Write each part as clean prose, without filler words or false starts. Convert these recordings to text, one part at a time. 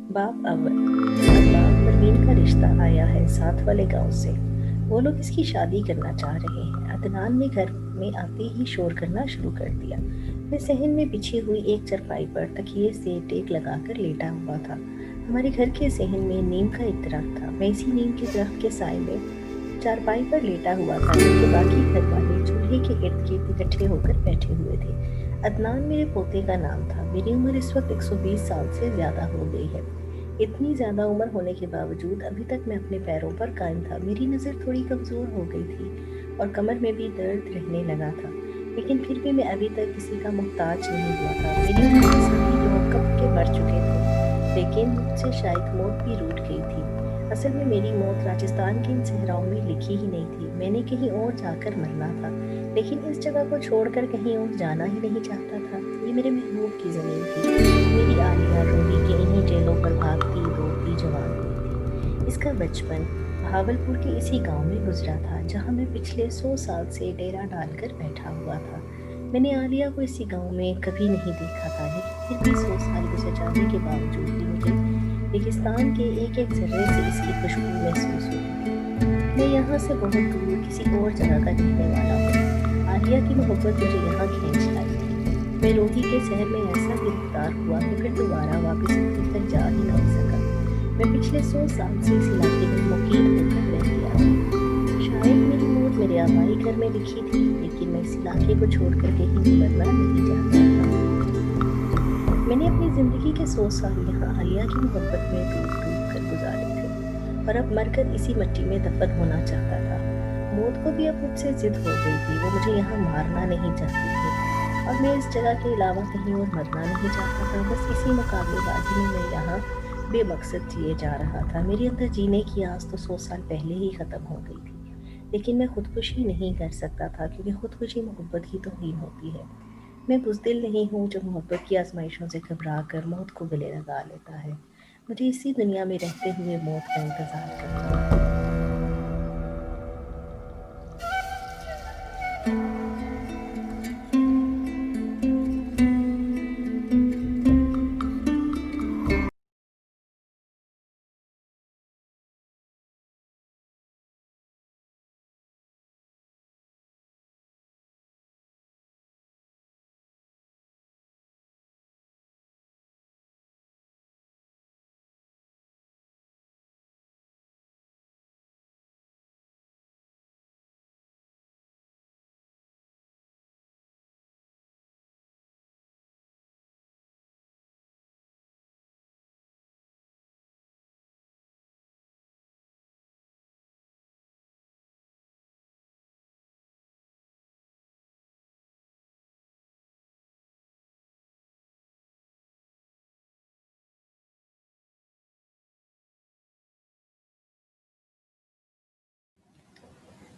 बाप अव्वल। अब्बास परवीन का रिश्ता आया है साथ वाले गांव से। वो लोग इसकी शादी करना चाह रहे हैं। अदनान ने घर में आते ही शोर करना शुरू कर दिया। मैं सहन में बिछी हुई एक चारपाई पर तकिए से टेक लगाकर लेटा हुआ था। हमारे घर के सहन में नीम का एक दरख्त था। मैं इसी नीम के दरख्त के साए में चारपाई पर लेटा हुआ था, जबकि बाकी घर वाले चूल्हे के इर्द गिर्द इकट्ठे होकर बैठे हुए थे। अदनान मेरे पोते का नाम था। मेरी उम्र इस वक्त 120 साल से ज्यादा हो गई है। इतनी ज़्यादा उम्र होने के बावजूद अभी तक मैं अपने पैरों पर कायम था। मेरी नज़र थोड़ी कमज़ोर हो गई थी और कमर में भी दर्द रहने लगा था, लेकिन फिर भी मैं अभी तक किसी का मोहताज नहीं हुआ था। मेरी उम्र के सभी लोग कब के मर चुके थे, लेकिन मुझसे शायद मौत भी रूठ गई थी। असल में मेरी मौत राजस्थान के इन सहराओं में लिखी ही नहीं थी। मैंने कहीं और जाकर मरना था, लेकिन इस जगह को छोड़कर कहीं और जाना ही नहीं चाहता था। ये मेरे महबूब की ज़मीन थी। मेरी आलिया रोही के इन्हीं टेलों पर भागती दौड़ती जवान हुई थी। इसका बचपन भावलपुर के इसी गांव में गुजरा था, जहां मैं पिछले 100 साल से डेरा डालकर बैठा हुआ था। मैंने आलिया को इसी गांव में कभी नहीं देखा था, लेकिन फिर भी 100 साल गुजर जाने के बावजूद भी मुझे रेगिस्तान के एक एक जर्रे से इसकी खुशबू महसूस होती थी। मैं यहाँ से बहुत दूर किसी और जगह का रहने वाला हूँ। आलिया की मोहब्बत मुझे यहाँ खींच लाई थी। मैं रोही के शहर में ऐसा गिरफ्तार हुआ कि फिर दोबारा वापस अपने घर जा ही नहीं सका। मैं पिछले 100 साल से इस इलाके में मुकीम होकर रह गया था। शायद मेरी मौत मेरे आबाई घर में लिखी थी, लेकिन मैं इस इलाके को छोड़कर कहीं मरना नहीं चाहता था। मैंने अपनी जिंदगी के 100 साल यहाँ आलिया की मोहब्बत में डूब डूब कर गुजारे थे, और अब मरकर इसी मिट्टी में दफन होना चाहता था। मौत को भी अब मुझसे जिद हो गई थी। वो मुझे यहाँ मारना नहीं चाहती थी, और मैं इस जगह के अलावा कहीं और मरना नहीं चाहता था। बस इसी मुकाबलेबाजी में मैं यहाँ बेमकसद जिए जा रहा था। मेरे अंदर जीने की आस तो 100 साल पहले ही खत्म हो गई थी, लेकिन मैं खुदकुशी नहीं कर सकता था, क्योंकि खुदकुशी मोहब्बत की तौहीन होती है। मैं बुज़दिल नहीं हूँ जो मोहब्बत की आज़माइशों से घबरा कर मौत को गले लगा लेता है। मुझे इसी दुनिया में रहते हुए मौत का इंतज़ार करना है।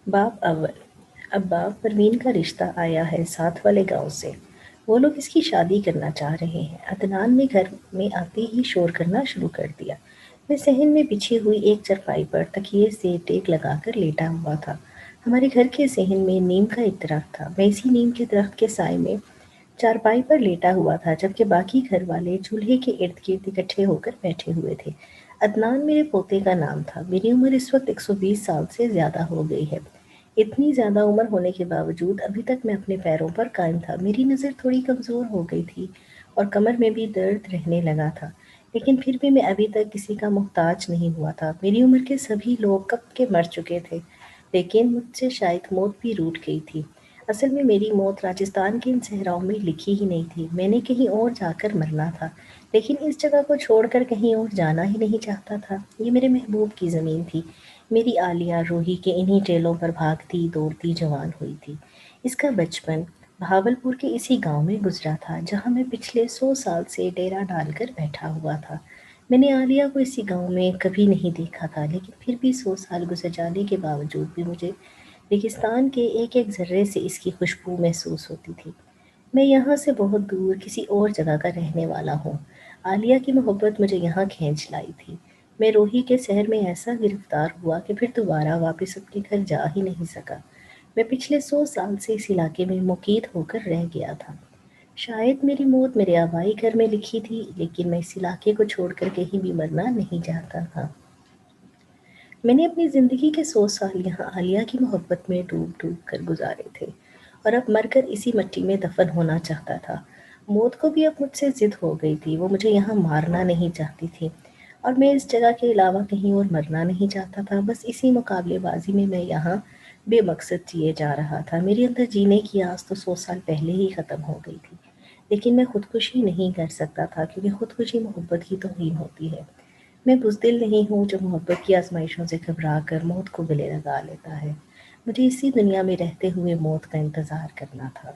बाप अव्वल। अब्बास परवीन का रिश्ता आया है साथ वाले गांव से। वो लोग इसकी शादी करना चाह रहे हैं। अदनान ने घर में आते ही शोर करना शुरू कर दिया। मैं सहन में बिछी हुई एक चारपाई पर तकिए से टेक लगाकर लेटा हुआ था। हमारे घर के सहन में नीम का एक दरख्त था। मैं इसी नीम के दरख्त के साए में चारपाई पर लेटा हुआ था, जबकि बाकी घर वाले चूल्हे के इर्द गिर्द इकट्ठे होकर बैठे हुए थे। अदनान मेरे पोते का नाम था। मेरी उम्र इस वक्त 120 साल से ज्यादा हो गई है। इतनी ज्यादा उम्र होने के बावजूद अभी तक मैं अपने पैरों पर कायम था। मेरी नज़र थोड़ी कमजोर हो गई थी और कमर में भी दर्द रहने लगा था, लेकिन फिर भी मैं अभी तक किसी का मोहताज नहीं हुआ था। मेरी उम्र के सभी लोग कब के मर चुके थे, लेकिन मुझसे शायद मौत भी रूठ गई थी। असल में मेरी मौत राजस्थान के इन सहराओं में लिखी ही नहीं थी। मैंने कहीं और जाकर मरना था, लेकिन इस जगह को छोड़कर कहीं और जाना ही नहीं चाहता था। ये मेरे महबूब की ज़मीन थी। मेरी आलिया रोही के इन्हीं टेलों पर भागती दौड़ती जवान हुई थी। इसका बचपन भावलपुर के इसी गांव में गुजरा था, जहां मैं पिछले 100 साल से डेरा डालकर बैठा हुआ था। मैंने आलिया को इसी गांव में कभी नहीं देखा था, लेकिन फिर भी 100 साल गुजर जाने के बावजूद भी मुझे रेगिस्तान के एक एक जर्रे से इसकी खुशबू महसूस होती थी। मैं यहाँ से बहुत दूर किसी और जगह का रहने वाला हूँ। आलिया की मोहब्बत मुझे यहाँ खींच लाई थी। मैं रोही के शहर में ऐसा गिरफ्तार हुआ कि फिर दोबारा वापस अपने घर जा ही नहीं सका। मैं पिछले 100 साल से इस इलाके में मुकीद होकर रह गया था। शायद मेरी मौत मेरे आबाई घर में लिखी थी, लेकिन मैं इस इलाके को छोड़कर कहीं भी मरना नहीं चाहता था। मैंने अपनी ज़िंदगी के 100 साल यहाँ आलिया की मोहब्बत में डूब-डूब कर गुज़ारे थे और अब मरकर इसी मिट्टी में दफ़न होना चाहता था। मौत को भी अब मुझसे ज़िद हो गई थी, वो मुझे यहाँ मारना नहीं चाहती थी और मैं इस जगह के अलावा कहीं और मरना नहीं चाहता था। बस इसी मुकाबलेबाज़ी में मैं यहाँ बेमकसद जिए जा रहा था। मेरे अंदर जीने की आस तो 100 साल पहले ही ख़त्म हो गई थी, लेकिन मैं खुदकुशी नहीं कर सकता था क्योंकि खुदकुशी मोहब्बत की तौहीन होती है। मैं बुज़दिल नहीं हूँ जो मोहब्बत की आज़माइशों से घबरा कर मौत को गले लगा लेता है। मुझे इसी दुनिया में रहते हुए मौत का इंतज़ार करना था।